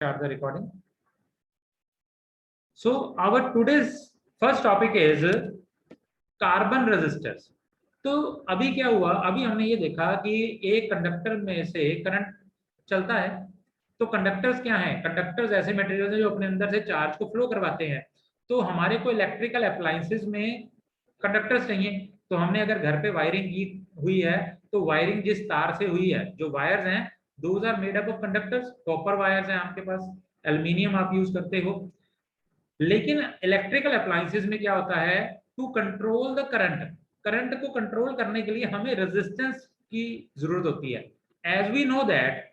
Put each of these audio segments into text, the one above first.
start the recording. So our today's first topic is carbon resistors. तो अभी क्या हुआ, अभी हमने ये देखा कि एक कंडक्टर में से करंट चलता है। तो कंडक्टर्स क्या हैं? कंडक्टर्स ऐसे मटेरियल हैं जो अपने अंदर से चार्ज को फ्लो करवाते हैं। तो हमारे को इलेक्ट्रिकल अप्लायंसेस में कंडक्टर्स चाहिए। तो हमने अगर घर पे वायरिंग की हुई है तो वायरिंग जिस तार से हुई है, जो वायर्स हैं, those are made up of conductors. Copper wires हैं आपके पास, एल्यूमिनियम आप यूज करते हो। लेकिन इलेक्ट्रिकल अप्लायंसेस में क्या होता है, to control the current, current को कंट्रोल करने के लिए हमें रेजिस्टेंस की जरूरत होती है। एज वी नो दैट,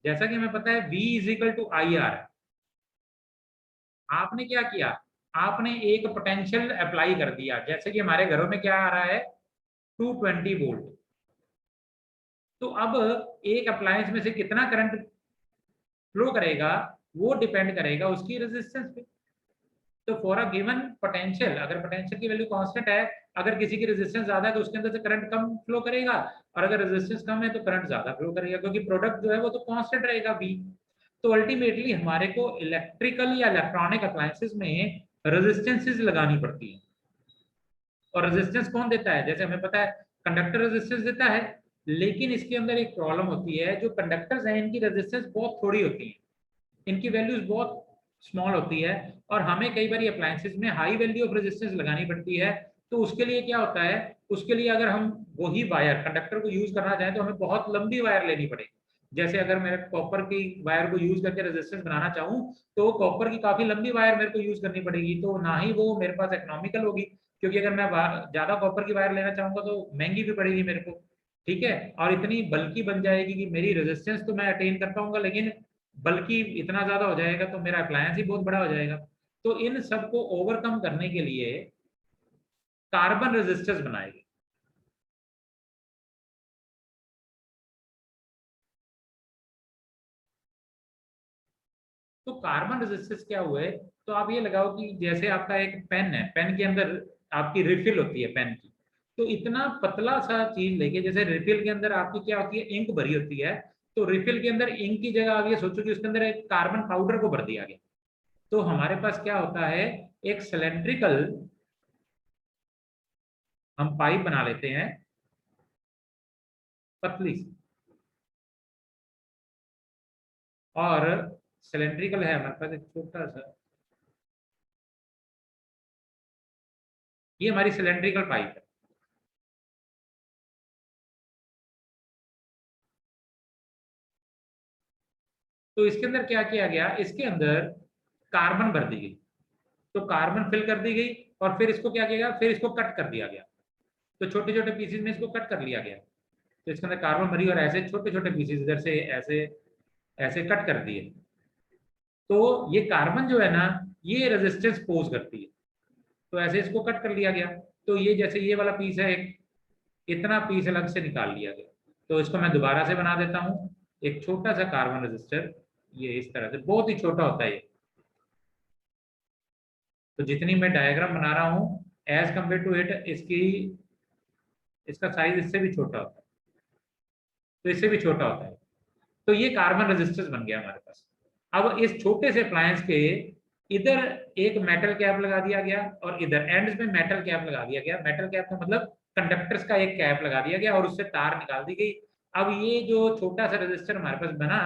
जैसा कि हमें पता है V is equal to IR। आपने क्या किया, आपने एक पोटेंशियल अप्लाई कर दिया। जैसे कि हमारे घरों में क्या आ रहा है, 220 वोल्ट। तो अब एक अप्लायंस में से कितना करंट फ्लो करेगा वो डिपेंड करेगा उसकी रेजिस्टेंस पे। तो फॉर अ गिवन पोटेंशियल, अगर पोटेंशियल की वैल्यू कांस्टेंट है, अगर किसी की रेजिस्टेंस ज्यादा है तो उसके अंदर से करंट कम फ्लो करेगा, और अगर रेजिस्टेंस कम है तो करंट ज्यादा फ्लो करेगा, क्योंकि प्रोडक्ट जो है वो तो कांस्टेंट रहेगा V। तो अल्टीमेटली हमारे को इलेक्ट्रिकल या इलेक्ट्रॉनिक अप्लायंसेस में रेजिस्टेंसेस लगानी पड़ती है। और रेजिस्टेंस कौन देता है? जैसे हमें पता है कंडक्टर रेजिस्टेंस देता है, लेकिन इसके अंदर एक प्रॉब्लम होती है, जो कंडक्टर्स हैं इनकी रेजिस्टेंस बहुत थोड़ी होती है, इनकी वैल्यूज बहुत स्मॉल होती है, और हमें कई बार अप्लायंसेस में हाई वैल्यू ऑफ रेजिस्टेंस लगानी पड़ती है। तो उसके लिए क्या होता है, उसके लिए अगर हम वही वायर कंडक्टर को यूज करना चाहें तो हमें बहुत लंबी वायर लेनी पड़ेगी। जैसे अगर मैं कॉपर की वायर को यूज करके रेजिस्टेंस बनाना चाहूँ तो कॉपर की काफी लंबी वायर मेरे को यूज करनी पड़ेगी, तो ना ही वो मेरे पास इकोनॉमिकल होगी, क्योंकि अगर मैं ज्यादा कॉपर की वायर लेना चाहूंगा तो महंगी भी पड़ेगी मेरे को। ठीक है, और इतनी बल्कि बन जाएगी कि मेरी रेजिस्टेंस तो मैं अटेन कर पाऊंगा, लेकिन बल्कि इतना ज्यादा हो जाएगा तो मेरा अप्लायंस ही बहुत बड़ा हो जाएगा। तो इन सब को ओवरकम करने के लिए कार्बन रेजिस्टर्स बनाए गए। तो कार्बन रेजिस्टेंस क्या हुए, तो आप ये लगाओ कि जैसे आपका एक पेन है, पेन के अंदर आपकी रिफिल होती है पेन की। तो इतना पतला सा चीज लेके, जैसे रिफिल के अंदर आपकी क्या होती है, इंक भरी होती है। तो रिफिल के अंदर इंक की जगह आप ये सोचो कि उसके अंदर एक कार्बन पाउडर को भर दिया गया। तो हमारे पास क्या होता है, एक सिलेंड्रिकल हम पाइप बना लेते हैं, पतली सी, और सिलेंड्रिकल है हमारे पास एक छोटा सा, ये हमारी सिलेंड्रिकल पाइप है। तो इसके अंदर क्या किया गया, इसके अंदर कार्बन भर दी गई। तो कार्बन फिल कर दी गई, और फिर इसको क्या किया गया, फिर इसको कट कर दिया गया। तो छोटे छोटे पीसेज में इसको कट कर लिया गया। तो इसके अंदर कार्बन भरी और ऐसे छोटे छोटे पीसेज इधर से ऐसे ऐसे कट कर दिए। तो ये कार्बन जो है ना, ये रेजिस्टेंस पोज करती है। तो ऐसे इसको कट कर लिया गया। तो ये जैसे ये वाला पीस है, एक इतना पीस अलग से निकाल लिया गया। तो इसको मैं दोबारा से बना देता हूँ, एक छोटा सा कार्बन रेजिस्टर। ये इस तरह से बहुत ही छोटा होता है ये। तो जितनी मैं डायग्राम बना रहा हूँ, एज कम्पेयर टू इट, इसकी इसका साइज इससे भी छोटा होता है, तो इससे भी छोटा होता है। तो ये कार्बन रेजिस्टेंस बन गया हमारे पास। अब इस छोटे से अप्लायंस के इधर एक मेटल कैप लगा दिया गया, और इधर एंड्स में मेटल कैप लगा दिया गया। मेटल कैप का मतलब कंडक्टर्स का एक कैप लगा दिया गया, और उससे तार निकाल दी गई। अब ये जो छोटा सा रेजिस्टर हमारे पास बना,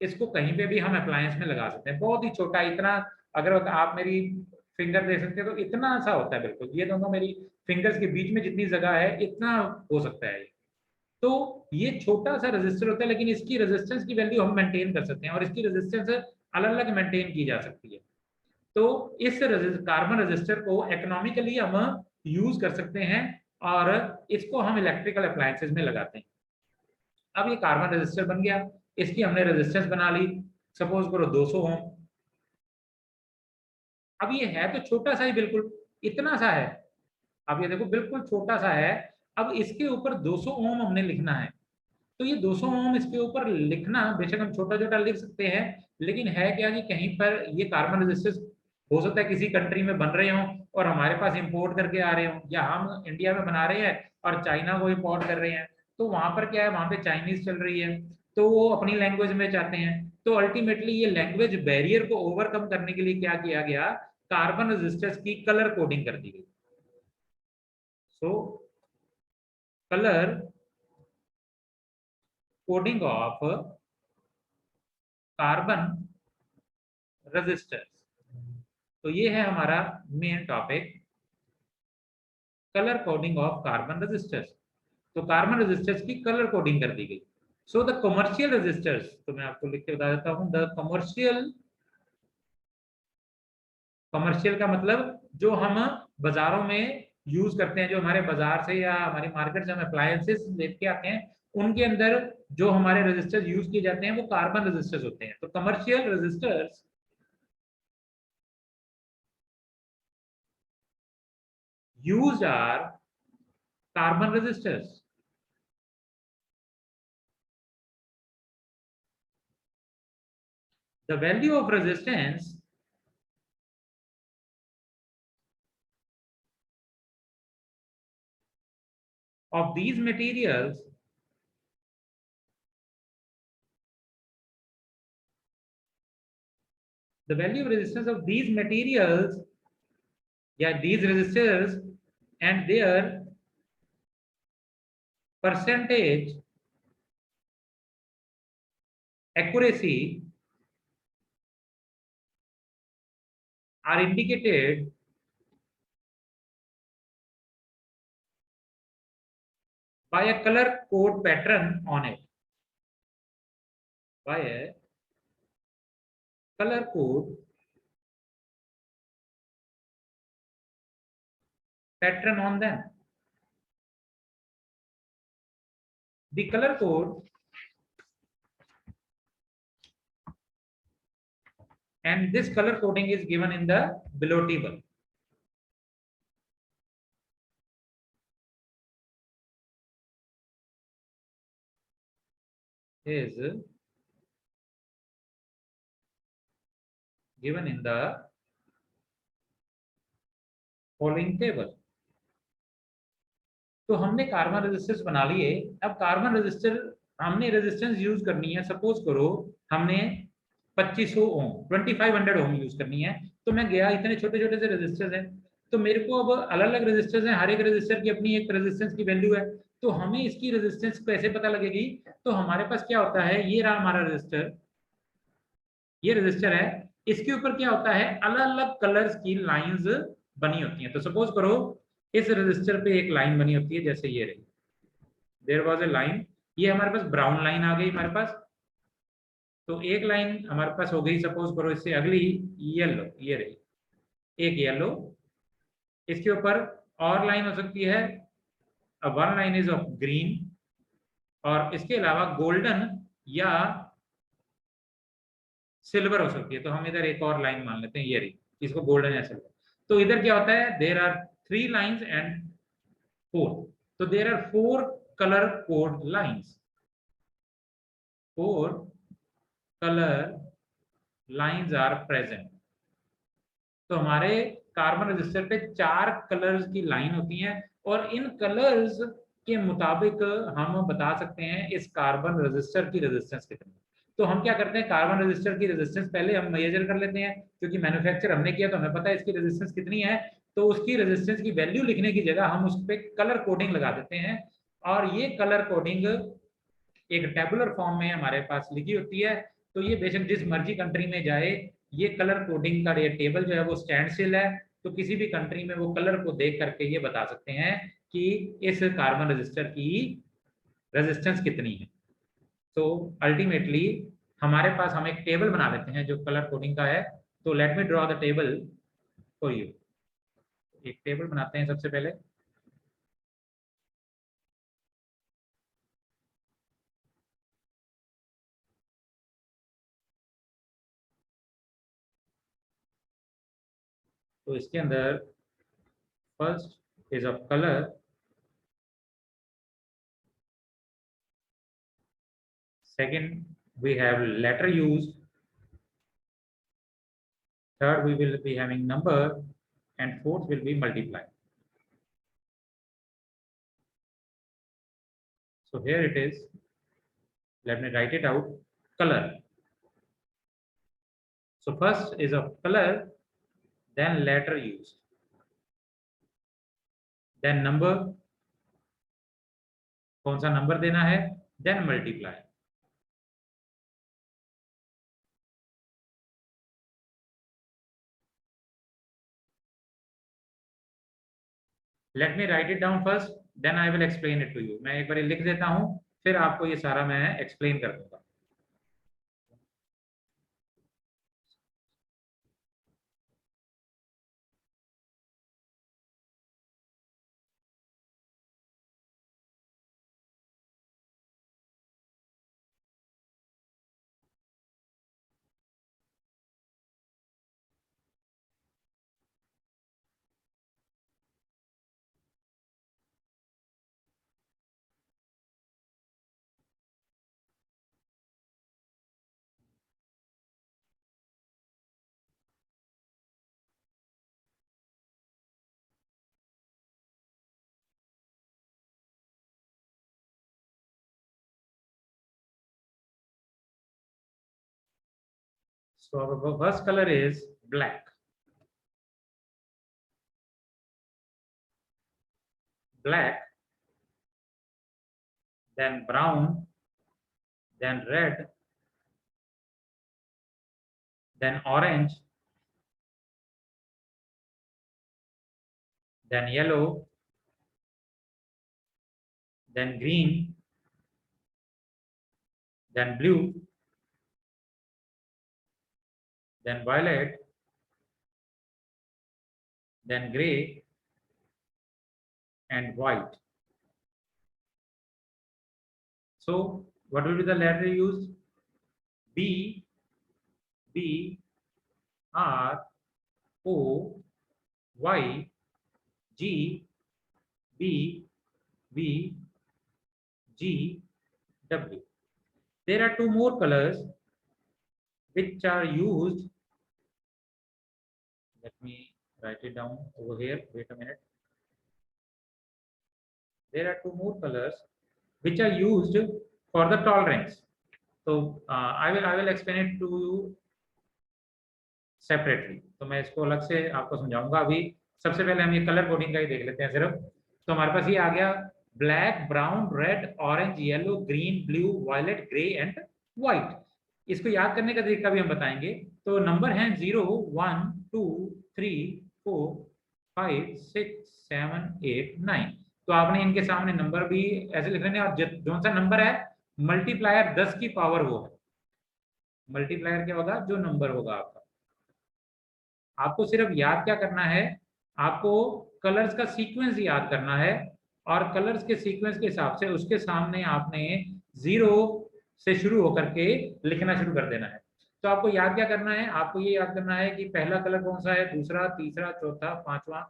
इसको कहीं पे भी हम अप्लायंस में लगा सकते हैं। बहुत ही छोटा, इतना, अगर आप मेरी फिंगर दे सकते हैं तो इतना सा होता है बिल्कुल। ये दोनों मेरी फिंगर्स के बीच में जितनी जगह है, इतना हो सकता है। तो ये छोटा सा रेजिस्टर होता है, लेकिन इसकी रेजिस्टेंस की वैल्यू हम मेंटेन कर सकते हैं, और इसकी रेजिस्टेंस अलग अलग मेंटेन की जा सकती है। तो इस कार्बन रेजिस्टर को इकोनॉमिकली हम यूज कर सकते हैं, और इसको हम इलेक्ट्रिकल अप्लायंसेस में लगाते हैं। अब ये कार्बन रेजिस्टर बन गया, इसकी हमने रेजिस्टेंस बना ली, सपोज करो 200 ओम। अब ये है तो छोटा सा ही, बिल्कुल इतना सा है। अब ये देखो बिल्कुल छोटा सा है। अब इसके ऊपर 200 ओम हमने लिखना है। तो ये 200 ओम इसके ऊपर लिखना, बेशक हम छोटा छोटा लिख सकते हैं, लेकिन है क्या कि कहीं पर ये कार्बन रेजिस्टेंस हो सकता है किसी कंट्री में बन रहे हों और हमारे पास इंपोर्ट करके आ रहे हों, या हम इंडिया में बना रहे हैं और चाइना को इंपोर्ट कर रहे हैं। तो वहां पर क्या है, वहां पे चाइनीज चल रही है, तो वो अपनी लैंग्वेज में चाहते हैं। तो अल्टीमेटली ये लैंग्वेज बैरियर को ओवरकम करने के लिए क्या किया गया, कार्बन रेजिस्टेंस की कलर कोडिंग कर दी गई। So colour coding of carbon resistance. तो ये है हमारा main topic, colour coding of carbon resistance. तो कार्बन रेजिस्टेंस की कलर कोडिंग कर दी गई। सो द कमर्शियल रेजिस्टर्स, तो मैं आपको लिख के बता देता हूं, द कमर्शियल, कमर्शियल का मतलब जो हम बाजारों में यूज करते हैं, जो हमारे बाजार से या हमारी मार्केट से हम अप्लायंसेस लेके आते हैं, उनके अंदर जो हमारे रेजिस्टर्स यूज किए जाते हैं वो कार्बन रेजिस्टर्स होते हैं। तो commercial resistors used are carbon resistors. The value of resistance of these materials the value of resistance of these materials, yeah, these resistors and their percentage accuracy are indicated by a color code pattern on it, by a color code pattern on them. The color code and this color coding is given in the below table. Is given in the following table. तो हमने carbon resistance बना लिए। अब carbon resistor हमने resistance use करनी है, suppose करो हमने 2500 ओम 2500 ओम यूज करनी है। तो मैं गया, इतने छोटे छोटे से रेजिस्टर्स हैं, तो मेरे को अब अलग अलग रेजिस्टर्स हैं, हर एक रेजिस्टर की अपनी एक रेजिस्टेंस की वैल्यू है। तो हमें इसकी रेजिस्टेंस कैसे पता लगेगी, तो हमारे पास क्या होता है, ये रहा हमारा रेजिस्टर, ये रेजिस्टर है, इसके ऊपर क्या होता है, अलग अलग कलर्स की लाइंस बनी होती हैं। तो सपोज करो इस रेजिस्टर पे एक लाइन बनी होती है, जैसे ये रही, देयर वाज ए लाइन, ये हमारे पास ब्राउन लाइन आ गई हमारे पास। तो एक लाइन हमारे पास हो गई, सपोज करो इससे अगली येलो, ये रही एक येलो, इसके ऊपर और लाइन हो सकती है, one line is of green, और इसके अलावा गोल्डन या सिल्वर हो सकती है। तो हम इधर एक और लाइन मान लेते हैं, ये रही, इसको गोल्डन या सिल्वर। तो इधर क्या होता है, देयर आर 3 लाइंस एंड 4, तो there are 4 colour code lines, 4 colour lines are present. तो हमारे कार्बन रजिस्टर पे 4 कलर्स की लाइन होती हैं, और इन कलर्स के मुताबिक हम बता सकते हैं इस कार्बन रजिस्टर की रेजिस्टेंस कितनी। तो हम क्या करते हैं, कार्बन रजिस्टर की रेजिस्टेंस पहले हम मेजर कर लेते हैं, क्योंकि मैन्युफैक्चर हमने किया तो हमें पता है इसकी रेजिस्टेंस कितनी है। तो उसकी रेजिस्टेंस की वैल्यू लिखने की जगह हम उस पर कलर कोडिंग लगा देते हैं, और ये कलर कोडिंग एक टेबुलर फॉर्म में हमारे पास लिखी होती है। तो ये बेशक जिस मर्जी कंट्री में जाए, ये कलर कोडिंग का ये टेबल जो है वो स्टैंड स्टिल है। तो किसी भी कंट्री में वो कलर को देख करके ये बता सकते हैं कि इस कार्बन रजिस्टर की रेजिस्टेंस कितनी है। तो अल्टीमेटली हमारे पास हम एक टेबल बना लेते हैं जो कलर कोडिंग का है। तो let me draw the table for you. एक टेबल बनाते हैं सबसे पहले। तो इसके अंदर first is of colour, second we have letter used, third we will be having number, and fourth will be multiply. So here it is. Let me write it out. Color. So first is of color, then letter used, then number, कौन सा number देना है, then multiply. Let me write it down first, then I will explain it to you. मैं एक बार लिख देता हूं, फिर आपको ये सारा मैं एक्सप्लेन कर दूंगा. So our first color is black. Black, then brown, then red, then orange, then yellow, then green, then blue, then violet, then gray, and white. So what will be the letter used? B, B, R, O, Y, G, B, V, G, W. There are two more colors which are used. Let me write it down over here. Wait a minute. There are two more colors which are used for the tolerance. So I will explain it to you separately. तो मैं इसको अलग से आपको समझाऊंगा. अभी सबसे पहले हम ये कलर कोडिंग का ही देख लेते हैं सिर्फ. तो हमारे पास ये आ गया black, brown, red, orange, yellow, green, blue, violet, grey and white. इसको याद करने का तरीका भी हम बताएंगे. तो नंबर हैं 0, 1, 2, 3, 4, 5, 6, 7, 8, 9. तो आपने इनके सामने नंबर भी ऐसे लिख लेने. और जो सा नंबर है मल्टीप्लायर 10 की पावर वो है. मल्टीप्लायर क्या होगा? जो नंबर होगा आपका. आपको सिर्फ याद क्या करना है? आपको कलर्स का सीक्वेंस याद करना है. और कलर्स के सीक्वेंस के हिसाब से उसके सामने आपने 0 से शुरू होकर के लिखना शुरू कर देना है. तो आपको याद क्या करना है? आपको ये याद करना है कि पहला कलर कौन सा है, दूसरा, तीसरा, चौथा, पांचवा,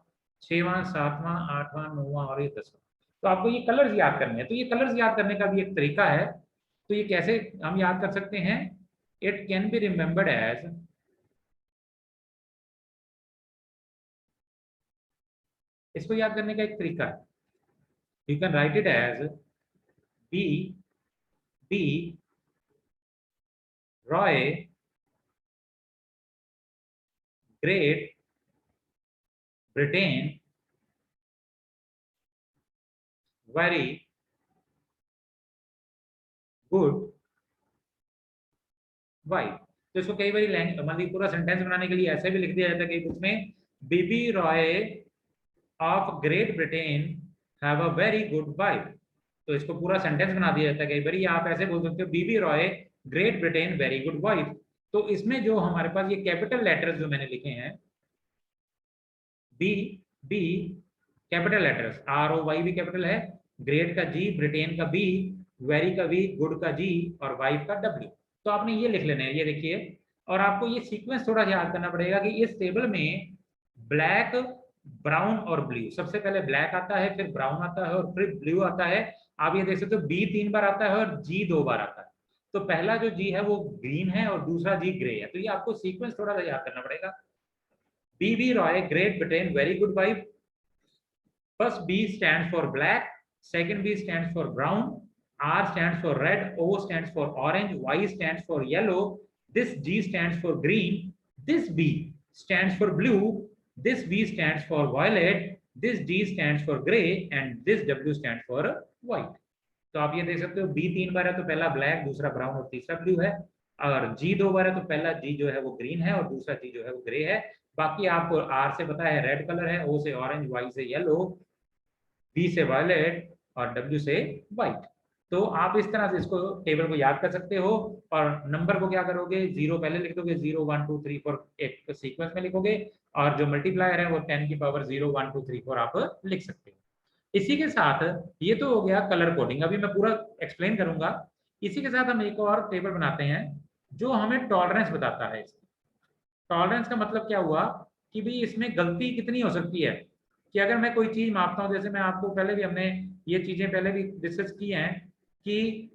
छठवां, सातवां, आठवां, नौवां और ये 10वां. तो आपको ये कलर्स याद करने हैं. तो ये कलर्स याद करने का भी एक तरीका है. तो ये कैसे हम याद कर सकते हैं? It can be remembered as, इसको याद करने का एक तरीका है. You can write it as B, B, Roy, Great Britain, very good white. तो इसको कई बार मतलब पूरा सेंटेंस बनाने के लिए ऐसे भी लिख दिया जाता है कई बुक में, B B Roy of Great Britain have a very good wife. तो इसको पूरा सेंटेंस बना दिया जाता है कई बार. आप ऐसे बोल सकते हो B B Roy Great Britain very good wife. तो इसमें जो हमारे पास ये कैपिटल लेटर्स जो मैंने लिखे हैं, B, B, capital letters, ROY भी कैपिटल है, ग्रेट का G, ब्रिटेन का B, वेरी का V, गुड का G और वाइफ का W. तो आपने ये लिख लेने हैं. ये देखिए. और आपको ये सीक्वेंस थोड़ा याद करना पड़ेगा कि इस टेबल में ब्लैक, ब्राउन और ब्लू, सबसे पहले ब्लैक आता है, फिर ब्राउन आता है और फिर ब्लू आता है. आप ये देख सकते हो B 3 बार आता है और G 2 बार आता है. तो पहला जो G है वो ग्रीन है और दूसरा G ग्रे है. तो ये आपको सीक्वेंस थोड़ा सा याद करना पड़ेगा. B B Roy Great Britain very good wife. First B stands for black, second B stands for brown, R stands for red, O stands for orange, Y stands for yellow, this G stands for green, this B stands for blue, this V stands for violet, this D stands for gray and this W stands for white. तो आप ये देख सकते हो B 3 बार है तो पहला black, दूसरा ब्राउन और तीसरा ब्लू है, और G 2 बार है तो पहला G जो है वो ग्रीन है और दूसरा G जो है वो ग्रे है। बाकी आपको R से पता है रेड कलर है, O से ऑरेंज, Y से येलो, B से वायलेट और W से व्हाइट। तो आप इस तरह से इसको टेबल को याद कर सकते हो और नंबर को क्या करोगे, 0 पहले लिख दोगे, 0 1 2 3 4 एक सीक्वेंस में लिखोगे और जो मल्टीप्लायर है वो 10 की पावर 0 1 2 3 4 आप लिख सकते हो। इसी के साथ ये तो हो गया कलर कोडिंग, अभी मैं पूरा एक्सप्लेन करूंगा। इसी के साथ हम एक और टेबल बनाते हैं जो हमें टॉलरेंस बताता है। टॉलरेंस का मतलब क्या हुआ कि भाई इसमें गलती कितनी हो सकती है, कि अगर मैं कोई चीज मापता हूँ, जैसे मैं आपको पहले भी हमने ये चीजें पहले भी डिस्कस की हैं कि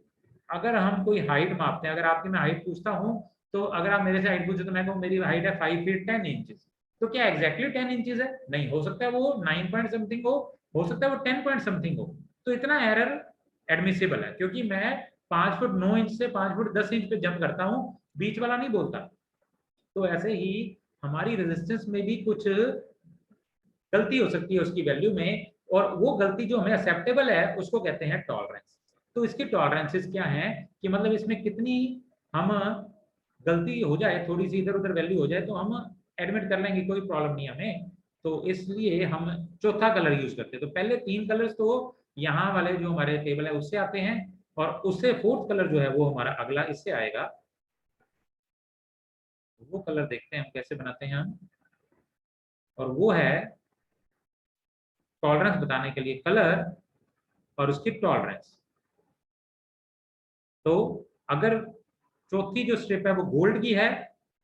अगर हम कोई हाइट मापते हैं, अगर आपकी मैं हाइट पूछता हूँ तो अगर आप मेरे से हाइट पूछे तो मैं कहूँ मेरी हाइट है 5 फीट 10 इंचेस, तो क्या एग्जैक्टली 10 इंचेस है? नहीं, हो सकता है वो 9 पॉइंट समथिंग हो सकता है वो 10 पॉइंट समथिंग हो। तो इतना एरर एडमिसिबल है क्योंकि मैं 5 फुट 9 इंच से 5 फुट 10 इंच पे जंप करता हूँ, बीच वाला नहीं बोलता। तो ऐसे ही हमारी रेजिस्टेंस में भी कुछ गलती हो सकती है उसकी वैल्यू में, और वो गलती जो हमें एक्सेप्टेबल है उसको कहते हैं टॉलरेंस। तो इसकी टॉलरेंसेस क्या है कि मतलब इसमें कितनी हम गलती हो जाए, थोड़ी सी इधर उधर वैल्यू हो जाए तो हम एडमिट कर लेंगे, कोई प्रॉब्लम नहीं हमें। तो इसलिए हम चौथा कलर यूज करते हैं। तो पहले 3 कलर्स तो यहाँ वाले जो हमारे टेबल है उससे आते हैं, और उससे 4th कलर जो है वो हमारा अगला इससे आएगा। वो कलर देखते हैं हम कैसे बनाते हैं हम, और वो है टॉलरेंस बताने के लिए कलर और उसकी टॉलरेंस। तो अगर चौथी जो स्ट्रिप है वो गोल्ड की है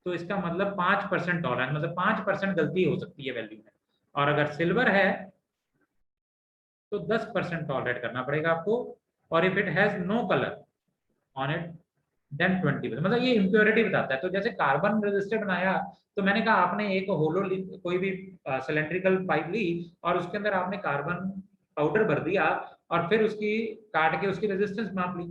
तो इसका मतलब 5% टॉलरेंस, मतलब 5% गलती हो सकती है वैल्यू में। और अगर सिल्वर है तो 10% टॉलरेट करना पड़ेगा आपको, और if it has no colour on it then 20%। मतलब ये इम्प्योरिटी बताता है। तो जैसे कार्बन रजिस्टर बनाया तो मैंने कहा आपने एक होलो कोई भी सिलेंड्रिकल पाइप ली और उसके अंदर आपने कार्बन पाउडर भर दिया और फिर उसकी काट के उसकी रेजिस्टेंस माप ली,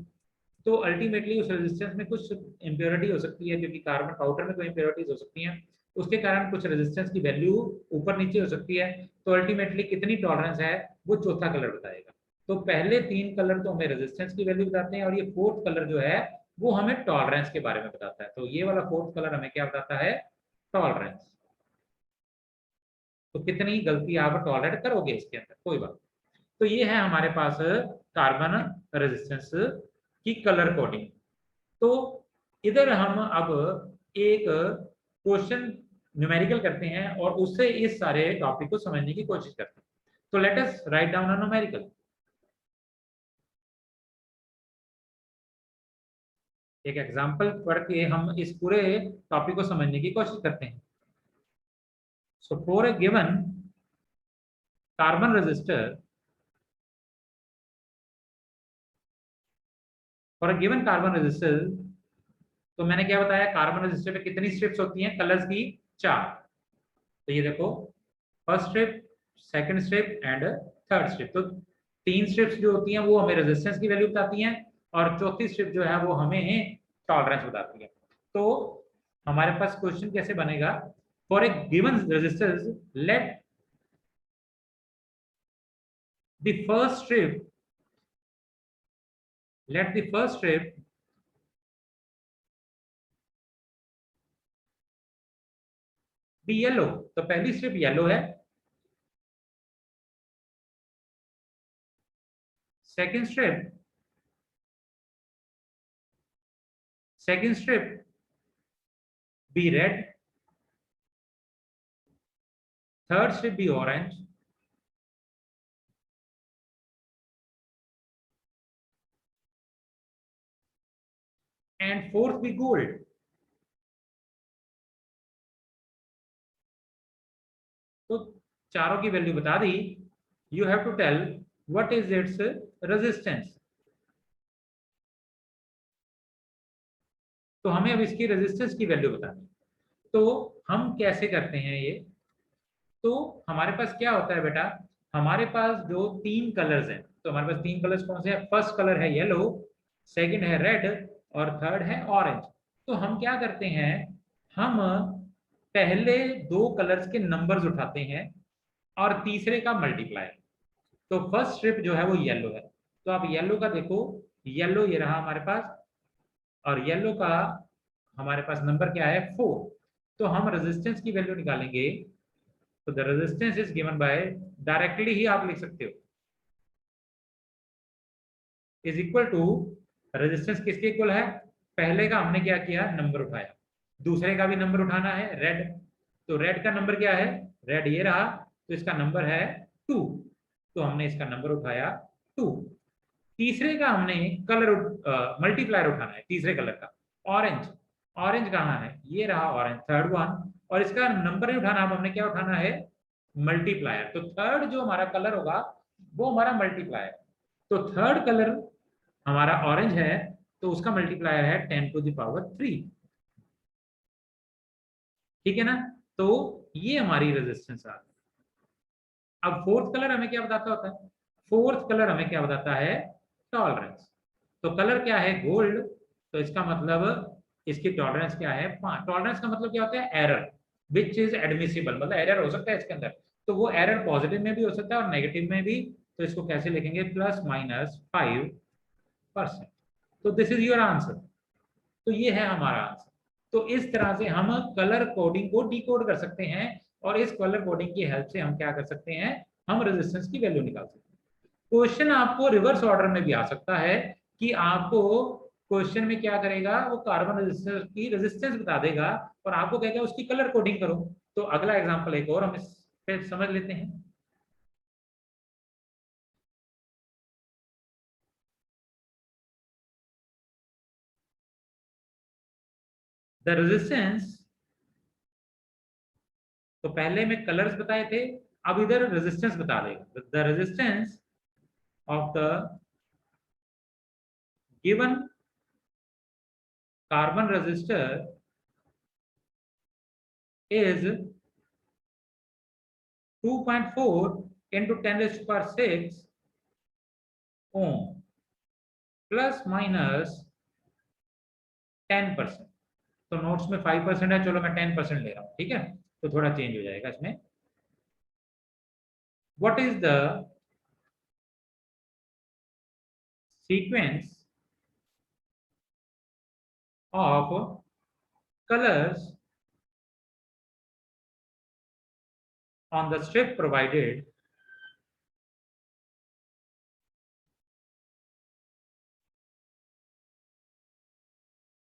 तो अल्टीमेटली उस रेजिस्टेंस में कुछ इम्प्योरिटी हो सकती है, क्योंकि कार्बन पाउडर में कोई इम्प्योरिटीज हो सकती हैं, उसके कारण कुछ रेजिस्टेंस की वैल्यू ऊपर नीचे हो सकती है। तो अल्टीमेटली कितनी टॉलरेंस है वो चौथा कलर बताएगा। तो पहले 3 कलर तो हमें रेजिस्टेंस की वैल्यू बताते हैं, और ये 4th कलर जो है वो हमें टॉलरेंस के बारे में बताता है। तो ये वाला 4th कलर हमें क्या बताता है, टॉलरेंस। तो कितनी गलती आप टॉलरेट करोगे इसके अंदर, कोई बात। तो ये है हमारे पास कार्बन रेजिस्टेंस की कलर कोडिंग। तो इधर हम अब एक क्वेश्चन न्यूमेरिकल करते हैं और उससे इस सारे टॉपिक को समझने की कोशिश करते हैं। तो let us write down a numerical. एक एग्जांपल पढ़ के हम इस पूरे टॉपिक को समझने की कोशिश करते हैं। So for a given carbon resistor, for a given carbon resistor, तो मैंने क्या बताया, कार्बन रेजिस्टर में कितनी स्ट्रिप्स होती हैं, कलर्स की 4। तो ये देखो, first strip, second strip and third strip. तो 3 स्ट्रिप्स जो होती हैं वो हमें रेजिस्टेंस की वैल्यू बताती हैं, और चौथी स्ट्रिप जो है वो हमें टॉलरेंस बताती है। तो हमारे पास क्वेश्चन कैसे बनेगा, for a given resistance let the first strip let the first strip be yellow। तो पहली स्ट्रिप येलो है, second strip be red, third strip be orange, and fourth be gold। तो चारों की वैल्यू बता दी। You have to tell what is its resistance. तो हमें अब इसकी रेजिस्टेंस की वैल्यू बतानी। तो हम कैसे करते हैं ये, तो हमारे पास क्या होता है बेटा, हमारे पास जो 3 कलर्स हैं, तो हमारे पास 3 कलर्स कौन से हैं? फर्स्ट कलर है येलो, सेकंड है रेड और थर्ड है ऑरेंज। तो हम क्या करते हैं, हम पहले 2 कलर्स के नंबर्स उठाते हैं और तीसरे का मल्टीप्लाई। तो फर्स्ट स्ट्रिप जो है वो येलो है, तो आप येलो का देखो, येलो ये रहा हमारे पास, और येलो का हमारे पास नंबर क्या है? 4। तो हम रेजिस्टेंस की वैल्यू निकालेंगे, तो the resistance is given by, directly ही आप लिख सकते हो, इज इक्वल टू, रेजिस्टेंस किसके इक्वल है? पहले का हमने क्या किया? नंबर उठाया, दूसरे का भी नंबर उठाना है, रेड। तो रेड का नंबर क्या है? रेड ये रहा, तो इसका नंबर है 2, तो हमने इसका नंबर उठाया 2। तीसरे का हमने कलर मल्टीप्लायर उठाना है, तीसरे कलर का, ऑरेंज। ऑरेंज कहाँ है? ये रहा ऑरेंज, थर्ड वन, और इसका नंबर नहीं उठाना, अब हमने क्या उठाना है? मल्टीप्लायर। तो थर्ड जो हमारा कलर होगा वो हमारा मल्टीप्लायर। तो थर्ड कलर हमारा ऑरेंज है, तो उसका मल्टीप्लायर है 10⁻3। ठीक है ना? तो ये हमारी रेजिस्टेंस आ गई। अब फोर्थ कलर हमें क्या बताता होता है? फोर्थ कलर हमें क्या बताता है? टॉलरेंस। तो कलर क्या है? गोल्ड, तो इसका मतलब इसकी टॉलरेंस क्या है? 5। टॉलरेंस का मतलब क्या होता है? एरर विच इज एडमिसिबल, मतलब एरर हो सकता है इसके अंदर, तो वो एरर पॉजिटिव में भी हो सकता है और नेगेटिव में भी। तो इसको कैसे लिखेंगे? ±5%। तो दिस इज योर आंसर। तो ये है हमारा आंसर। तो इस तरह से हम कलर कोडिंग को डिकोड कर सकते हैं, और इस कलर कोडिंग की हेल्प से हम क्या कर सकते हैं? हम रेजिस्टेंस की वैल्यू निकाल सकते हैं। क्वेश्चन आपको रिवर्स ऑर्डर में भी आ सकता है, कि आपको क्वेश्चन में क्या करेगा, वो कार्बन रेजिस्टेंस की रेजिस्टेंस बता देगा और आपको कहेगा उसकी कलर कोडिंग करो। तो अगला एग्जांपल एक और हम इस पे समझ लेते हैं। द रेजिस्टेंस, तो पहले में कलर्स बताए थे, अब इधर रेजिस्टेंस बता देगा। The resistance of the given carbon resistor is 2.4 into 10 raised to power 6 ohm plus minus 10%। तो नोट्स में 5% है, चलो मैं 10% ले रहा हूँ, ठीक है? तो थोड़ा चेंज हो जाएगा इसमें। What is the sequence of colours on the strip provided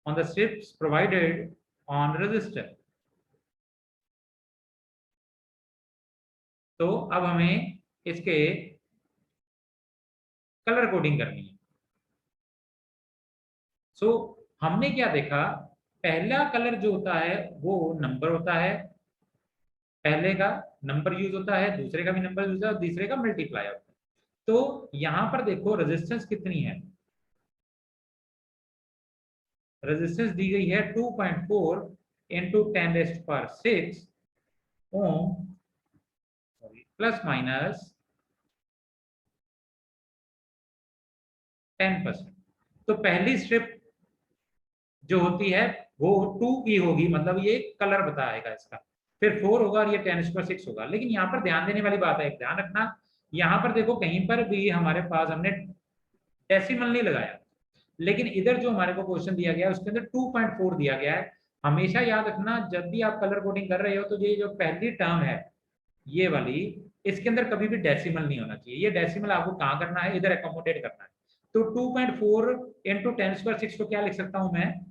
on the strips provided on resistor। तो अब हमें इसके कलर कोडिंग करनी है। सो हमने क्या देखा? पहला कलर जो होता है वो नंबर होता है, पहले का नंबर यूज होता है, दूसरे का भी नंबर यूज होता है और तीसरे का मल्टीप्लायर होता है। तो यहां पर देखो रेजिस्टेंस कितनी है? रेजिस्टेंस दी गई है 2.4 इंटू 10⁻6 ओम प्लस माइनस 10%। तो पहली स्ट्रिप जो होती है वो 2 की होगी, मतलब ये कलर बताएगा इसका, फिर 4 होगा और ये 10⁻6 होगा। लेकिन यहाँ पर ध्यान देने वाली बात है, ध्यान रखना, यहाँ पर देखो कहीं पर भी हमारे पास हमने डेसिमल नहीं लगाया, लेकिन इधर जो हमारे को क्वेश्चन दिया गया है उसके अंदर 2.4 दिया गया है। हमेशा याद रखना, जब भी आप कलर कोडिंग कर रहे हो तो ये जो पहली टर्म है ये वाली, इसके अंदर कभी भी डेसिमल नहीं होना चाहिए। ये डेसिमल आपको कहाँ करना है? इधर एकोमोडेट करना है। तो 2.4 इंटू 10⁻6 को क्या लिख सकता हूं मैं?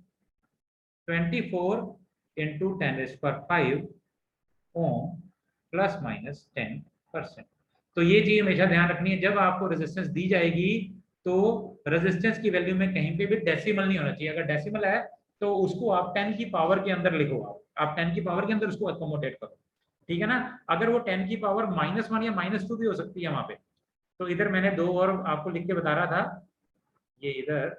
24 इंटू 10⁵ ओम प्लस माइनस 10%। तो ये चीज हमेशा ध्यान रखनी है, जब आपको रेजिस्टेंस दी जाएगी तो रेजिस्टेंस की वैल्यू में कहीं पे भी डेसिमल नहीं होना चाहिए। अगर डेसिमल है तो उसको आप 10 की पावर के अंदर लिखो, आप 10 की पावर के अंदर उसको अकोमोडेट करो, ठीक है ना? अगर वो 10 की पावर -1 या -2 भी हो सकती है वहां पे। तो इधर मैंने 2 और आपको लिख के बता रहा था, ये इधर,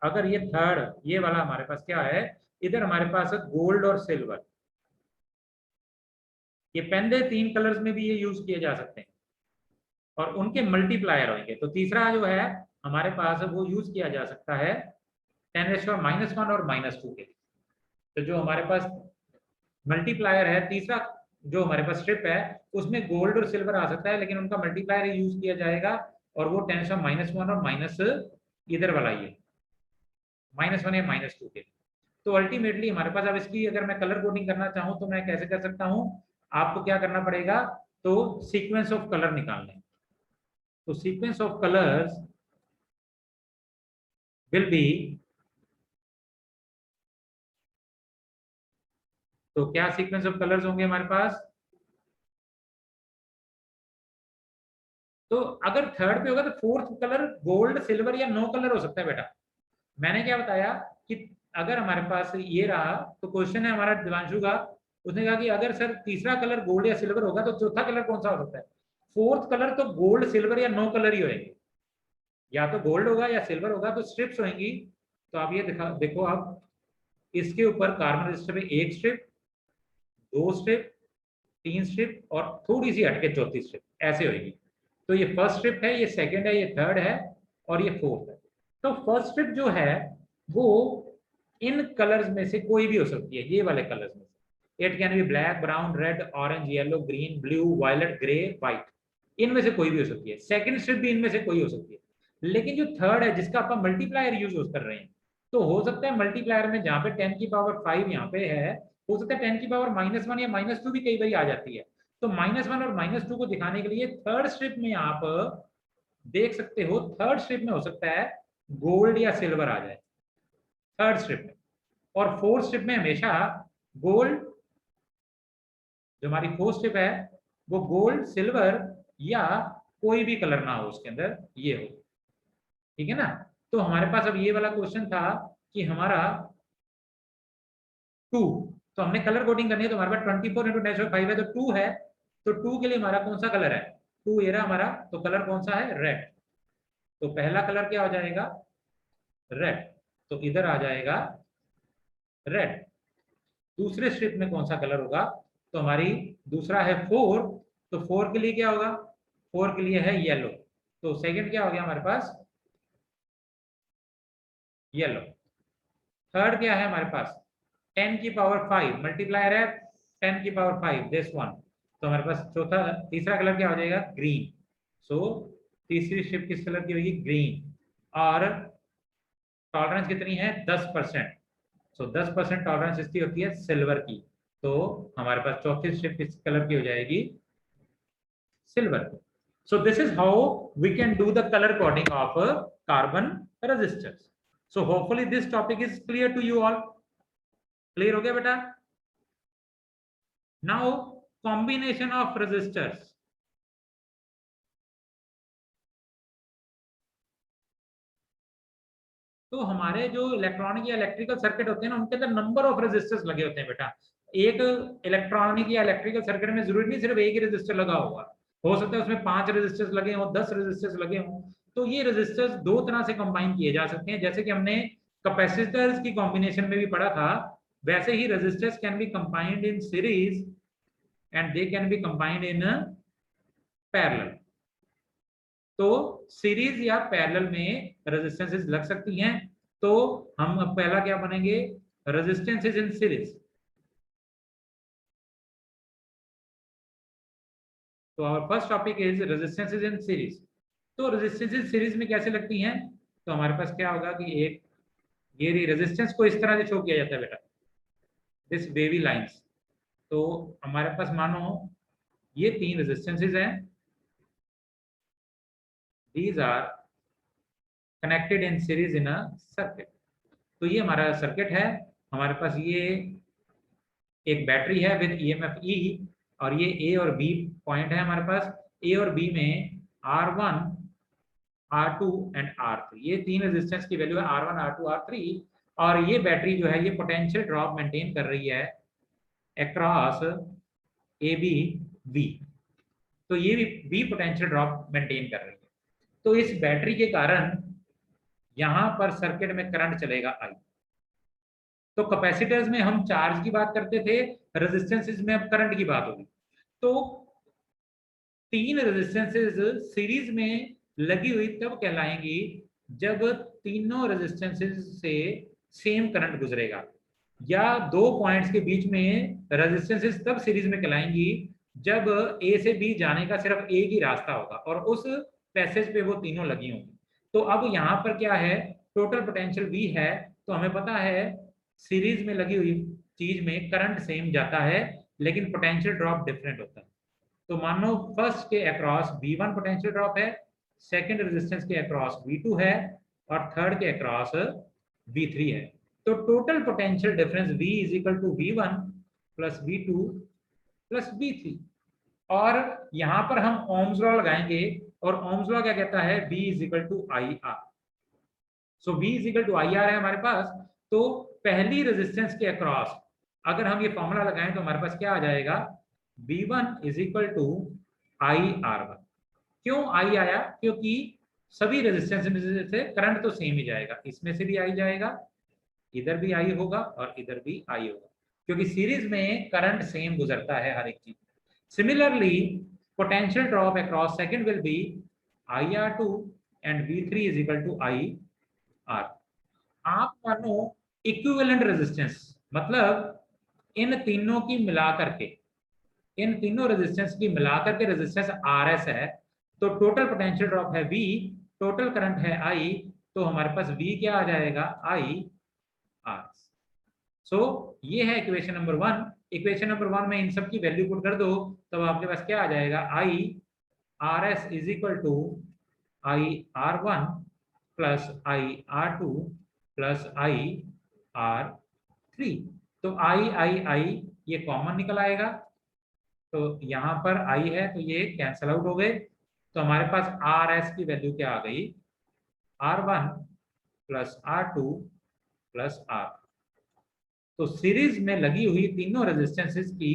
अगर ये थर्ड ये वाला हमारे पास क्या है, इधर हमारे पास है गोल्ड और सिल्वर। ये पहले 3 कलर्स में भी ये यूज किए जा सकते हैं। और उनके मल्टीप्लायर होंगे। तो तीसरा जो है हमारे पास वो यूज किया जा सकता है 10⁻⁻1 और -2 के। तो जो हमारे पास मल्टीप्लायर है तीसरा, जो हमारे पास स्ट्रिप है उसमें गोल्ड और सिल्वर आ सकता है, लेकिन उनका मल्टीप्लायर यूज किया जाएगा और वो 10⁻1 और माइनस इधर वाला ही है -1 या -2 के। तो अल्टीमेटली हमारे पास, अब इसकी अगर मैं कलर कोडिंग करना चाहूँ तो मैं कैसे कर सकता हूँ, आपको क्या करना पड़ेगा, तो सीक्वेंस ऑफ कलर निकालने। तो sequence of colours will be, तो क्या सीक्वेंस ऑफ कलर्स होंगे हमारे पास, तो अगर थर्ड पे होगा तो फोर्थ कलर गोल्ड सिल्वर या नो कलर हो सकता है बेटा। मैंने क्या बताया कि अगर हमारे पास ये रहा, तो क्वेश्चन है हमारा दिवांशु का, उसने कहा कि अगर सर तीसरा कलर गोल्ड या सिल्वर होगा तो चौथा कलर कौन सा हो सकता है। फोर्थ कलर तो गोल्ड सिल्वर या नो कलर ही होएंगे, या तो गोल्ड होगा या सिल्वर होगा, तो स्ट्रिप्स होंगी। तो आप ये देखो आप, इसके ऊपर कार्बन रजिस्टर पे एक स्ट्रिप, दो स्ट्रिप, तीन स्ट्रिप और थोड़ी सी हटके चौथी स्ट्रिप, ऐसे होगी। तो ये फर्स्ट स्ट्रिप है, ये सेकंड है, ये थर्ड है और ये फोर्थ है। तो फर्स्ट स्ट्रिप जो है वो इन कलर्स में से कोई भी हो सकती है, ये वाले कलर्स में से। It can be black, brown, red, orange, yellow, green, blue, violet, grey, white, इनमें से कोई भी हो सकती है। सेकंड स्ट्रिप भी इनमें से कोई हो सकती है। लेकिन जो थर्ड है जिसका अपन मल्टीप्लायर यूज कर रहे हैं, तो हो सकता है मल्टीप्लायर में जहां पे 10⁻5 यहाँ पे है, हो सकता है 10⁻−1 या -2 भी कई बार आ जाती है। तो -1 और -2 को दिखाने के लिए थर्ड स्ट्रिप में आप देख सकते हो, थर्ड स्ट्रिप में हो सकता है गोल्ड या सिल्वर आ जाए थर्ड स्ट्रिप में, और फोर्थ स्ट्रिप में हमेशा गोल्ड, जो हमारी फोर्थ स्ट्रिप है वो गोल्ड, सिल्वर या कोई भी कलर ना हो उसके अंदर, ये हो। ठीक है ना। तो हमारे पास अब ये वाला क्वेश्चन था कि हमारा 2, तो हमने कलर कोडिंग करनी है, तो हमारे पास 24 × 10⁵ है, तो 2 है। तो 2 के लिए हमारा कौन सा कलर है, 2 ये रहा हमारा, तो कलर कौन सा है, रेड। तो पहला कलर क्या हो जाएगा, रेड, तो इधर आ जाएगा रेड। दूसरे स्ट्रिप में कौन सा कलर होगा, तो हमारी दूसरा है 4, तो 4 के लिए क्या होगा, 4 के लिए है येलो। तो सेकंड क्या हो गया हमारे पास, येलो। थर्ड क्या है हमारे पास, 10⁵ मल्टीप्लायर है 10⁵ दिस वन। तो हमारे पास चौथा, तीसरा कलर क्या हो जाएगा, ग्रीन। सो तीसरी स्ट्रिप किस कलर की होगी, ग्रीन। और टॉलरेंस कितनी है, 10%। सो 10% टॉलरेंस इसकी होती है सिल्वर की। तो हमारे पास चौथी स्ट्रिप किस कलर की हो जाएगी, सिल्वर की। So this is how we can do the color coding of carbon resistors. So hopefully this topic is clear to you all. Clear हो गया बेटा। Now combination of resistors. तो हमारे जो इलेक्ट्रॉनिक या इलेक्ट्रिकल सर्किट होते हैं ना, उनके अंदर नंबर ऑफ रेजिस्टर्स लगे होते हैं बेटा। एक इलेक्ट्रॉनिक या इलेक्ट्रिकल सर्किट में जरूरी नहीं सिर्फ एक ही रेजिस्टर लगा होगा, हो सकता है उसमें 5 रेजिस्टर्स लगे हों, 10 रेजिस्टर्स लगे हों। तो ये रेजिस्टर्स दो तरह से कंबाइन किए जा सकते हैं, जैसे कि हमने कैपेसिटर्स की कॉम्बिनेशन में भी पढ़ा था, वैसे ही resistors can be combined in series and they can be combined in parallel. तो सीरीज या पैरेलल में रेजिस्टेंसेस लग सकती हैं। तो हम अब पहला क्या बनेंगे, रेजिस्टेंसेस इन सीरीज। तो our first topic is resistances in series. तो रेजिस्टेंसेस सीरीज में कैसे लगती हैं, तो हमारे पास क्या होगा कि एक ये रेजिस्टेंस को इस तरह से शो किया जाता है बेटा, दिस वेवी लाइंस। तो हमारे पास मानो ये 3 रेजिस्टेंसेस हैं, these are connected in series in a circuit. तो ये हमारा सर्किट है, हमारे पास ये एक बैटरी है विद ईएमएफ ई, और ये ए और बी पॉइंट है हमारे पास। ए और बी में R1, R2 एंड R3, ये 3 रेजिस्टेंस की वैल्यू है R1, R2, R3। और ये बैटरी जो है ये पोटेंशियल ड्रॉप मेंटेन कर रही है अक्रॉस ए बी वी। तो ये भी पोटेंशियल ड्रॉप मेंटेन कर रही है। तो इस बैटरी के कारण यहां पर सर्किट में करंट चलेगा आई। तो कैपेसिटर्स में हम चार्ज की बात करते थे, रेजिस्टेंसेस में अब करंट की बात होगी। तो तीन रेजिस्टेंसेस सीरीज में लगी हुई तब कहलाएंगी जब तीनों रेजिस्टेंसेस से सेम करंट गुजरेगा, या दो पॉइंट्स के बीच में रेजिस्टेंसेस तब सीरीज में कहलाएंगी जब ए से बी जाने का सिर्फ एक ही रास्ता होगा और उस पैसेज पे वो तीनों लगी होंगी। तो अब यहाँ पर क्या है, टोटल पोटेंशियल V है, तो हमें पता है सीरीज में लगी हुई चीज में करंट सेम जाता है लेकिन पोटेंशियल ड्रॉप डिफरेंट होता है। तो मान लो फर्स्ट के अक्रॉस V1 पोटेंशियल ड्रॉप है, सेकंड रेजिस्टेंस के अक्रॉस V2 है और थर्ड के अक्रॉस V3 है। तो total potential difference V is equal to V1 plus V2 plus V3। और यहां पर हम ओम्स लॉ लगाएंगे और ओम्स लॉ क्या कहता है, V is equal to IR। So V is equal to IR है हमारे पास। तो पहली रेजिस्टेंस के अक्रॉस अगर हम ये फॉर्मूला लगाएं तो हमारे पास क्या आ जाएगा, V1 is equal to IR1। क्यों I आया, क्योंकि सभी रेजिस्टेंस में से करंट तो सेम ही जाएगा, इसमें से भी I जाएगा, इधर भी I होगा और इधर भी I होगा, क्योंकि सीरीज में करंट सेम गुजरता है हर एक चीज। Similarly potential drop across second will be IR2 and V3 is equal to IR। आप मानो इक्विवेलेंट रेजिस्टेंस, मतलब इन तीनों की मिलाकर के, इन तीनों रेजिस्टेंस की मिलाकर के रेजिस्टेंस RS है, तो टोटल पोटेंशियल ड्रॉप है V, टोटल करंट है I, तो हमारे पास V क्या आ जाएगा, IR। सो ये है इक्वेशन नंबर 1। इक्वेशन नंबर 1 में इन सब की वैल्यू पुट कर दो, तब आपके पास क्या आ जाएगा, IRS is equal to IR1 plus IR2 plus IR3। तो I ये कॉमन निकल आएगा, तो यहाँ पर I है तो ये कैंसल आउट हो गए, तो हमारे पास RS की वैल्यू क्या आ गई, R1 plus R2 plus R। तो सीरीज में लगी हुई तीनों रेजिस्टेंसेस की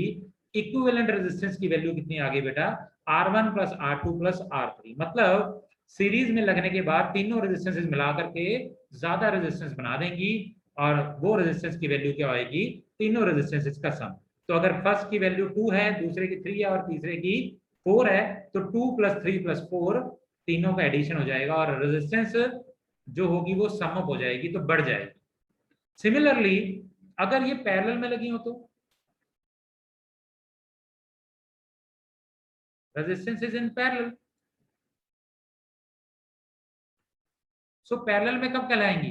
इक्विवेलेंट रेजिस्टेंस की वैल्यू कितनी आ गई बेटा, R1 plus R2 plus R3। मतलब सीरीज में लगने के बाद तीनों रेजिस्टेंसेस मिला करके ज्यादा रेजिस्टेंस बना देंगी और वो रेजिस्टेंस की वैल्यू क्या आएगी, तीनों रेजिस्टेंसेस का सम। तो अगर फर्स्ट की वैल्यू 2 है, दूसरे की 3 है और तीसरे की 4 है, तो 2 प्लस 3 प्लस 4 तीनों का एडिशन हो जाएगा और रेजिस्टेंस जो होगी वो सम अप हो जाएगी, तो बढ़ जाएगी। सिमिलरली अगर ये पैरेलल में लगी हो तो resistance is in parallel, so parallel में कब कहलाएंगी,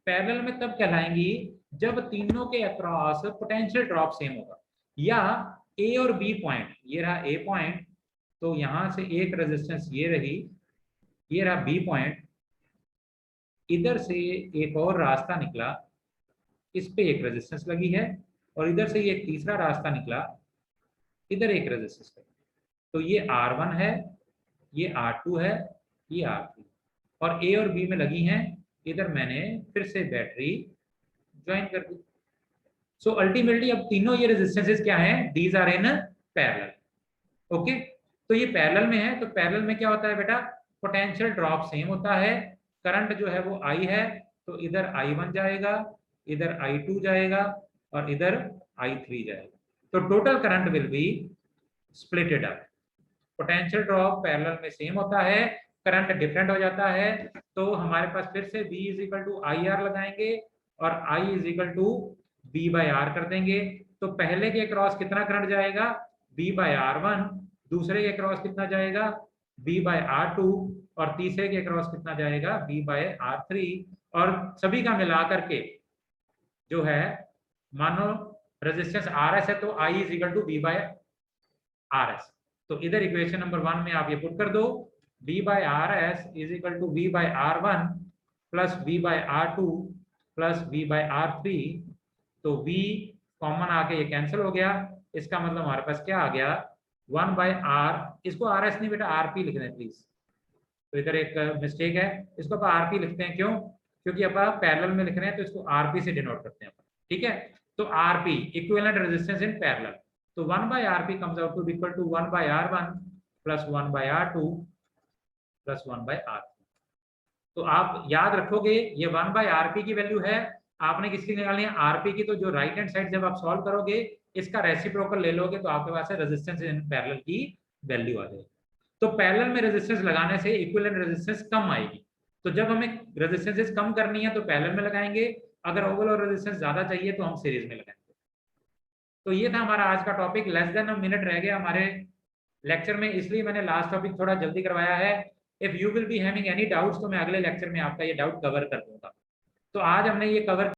पैरेलल में तब कहलाएंगी जब तीनों के अक्रॉस पोटेंशियल ड्रॉप सेम होगा, या ए और बी पॉइंट, ये रहा ए पॉइंट, तो यहां से एक रेजिस्टेंस ये रही, ये रहा बी पॉइंट, इधर से एक और रास्ता निकला, इस पे एक रेजिस्टेंस लगी है, और इधर से ये तीसरा रास्ता निकला, इधर एक रेजिस्टेंस लगी। तो ये R1 है, ये R2 है, ये R3, और ए और बी में लगी हैं, इधर मैंने फिर से बैटरी ज्वाइन कर दी। सो अल्टीमेटली अब तीनों ये रेजिस्टेंसेस क्या हैं, these are in parallel. Okay, तो ये पैरेलल में है, तो पैरेलल में क्या होता है बेटा, पोटेंशियल ड्रॉप सेम होता है, करंट जो है वो I है, तो इधर I1 जाएगा, इधर I2 जाएगा और इधर I3 जाएगा, तो total current will be splitted up. Potential drop parallel में सेम होता है, करंट डिफरेंट हो जाता है, तो हमारे पास फिर से V is equal to IR लगाएंगे और I is equal to B by R कर देंगे। तो पहले के क्रॉस कितना करंट जाएगा, B बाई R1, दूसरे के क्रॉस कितना जाएगा, B बाई R2, और तीसरे के क्रॉस कितना जाएगा, B बाई R3, और सभी का मिला करके जो है, मानो रेजिस्टेंस RS है तो I is equal to B by RS। तो इधर इक्वेशन नंबर 1 में आप ये पुट कर दो, V by RS is equal to V by R1 plus V by R2 plus V by R3। तो V कॉमन आके ये कैंसिल हो गया, इसका मतलब हमारे पास क्या आ गया, 1 बाई R, इसको RS नहीं बेटा RP लिख दें प्लीज, तो इधर एक मिस्टेक है, इसको आप RP लिखते हैं, क्यों, क्योंकि अब आप पैरेलल में लिख रहे हैं तो इसको RP से डिनोट करते हैं, ठीक है। तो RP equivalent resistance in parallel, तो 1 by RP comes out to be equal to 1 by R1 plus 1 by R2 plus 1 by R3। तो आप याद रखोगे ये 1 by RP की वैल्यू है, आपने किसकी निकालनी है, RP की, तो जो राइट हैंड साइड जब आप सॉल्व करोगे इसका रेसिप्रोकल ले लोगे तो आपके पास है रेजिस्टेंस इन पैरेलल की वैल्यू आ जाएगी। तो पैरेलल में रेजिस्टेंस लगाने से इक्विवेलेंट रेजिस्टेंस कम आएगी। तो जब हमें रेजिस्टेंसेस कम करनी है तो पैरेलल में लगाएंगे, अगर ओवरऑल रेजिस्टेंस ज्यादा चाहिए तो हम सीरीज में लगाएंगे। तो ये था हमारा आज का topic. Less than a minute रह गया हमारे लेक्चर में, इसलिए मैंने लास्ट टॉपिक थोड़ा जल्दी करवाया है। If you will be having any doubts तो मैं अगले लेक्चर में आपका ये डाउट कवर कर दूंगा। तो आज हमने ये कवर